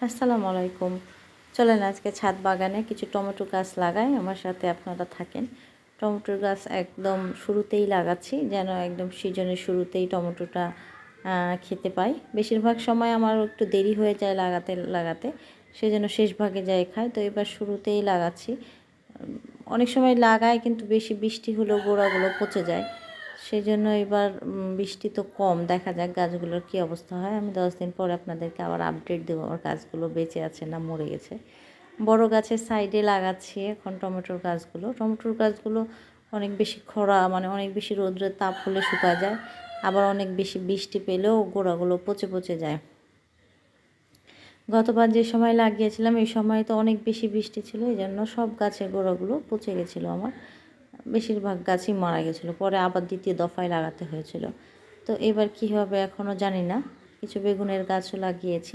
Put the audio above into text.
আসসালামু আলাইকুম। চলেন আজকে ছাদ বাগানে কিছু টমেটো গাছ লাগাই, আমার সাথে আপনারা থাকেন। টমেটোর গাছ একদম শুরুতেই লাগাচ্ছি, যেন একদম সিজনের শুরুতেই টমেটোটা খেতে পাই। বেশিরভাগ সময় আমার একটু দেরি হয়ে যায় লাগাতে লাগাতে, সেজন্য শেষ ভাগে যাই খাই। তো এবার শুরুতেই লাগাচ্ছি। অনেক সময় লাগাই কিন্তু বেশি বৃষ্টি হলেও গোড়াগুলো পচে যায়, সেই জন্য এবার বৃষ্টি তো কম, দেখা যাক গাছগুলোর কী অবস্থা হয়। আমি 10 দিন পরে আপনাদেরকে আবার আপডেট দেবো আমার গাছগুলো বেঁচে আছে না মরে গেছে। বড় গাছের সাইডে লাগাচ্ছি এখন টমেটোর গাছগুলো অনেক বেশি খরা, মানে অনেক বেশি রৌদ্রের তাপ হলে শুকায় যায়, আবার অনেক বেশি বৃষ্টি পেলেও গোড়াগুলো পচে পচে যায়। গতবার যে সময় লাগিয়েছিলাম এই সময় তো অনেক বেশি বৃষ্টি ছিল, এই জন্য সব গাছের গোড়াগুলো পচে গেছিলো, আমার বেশিরভাগ গাছই মারা গেছিলো। পরে আবার দ্বিতীয় দফায় লাগাতে হয়েছিল। তো এবার কী হবে এখনও জানি না। কিছু বেগুনের গাছও লাগিয়েছি।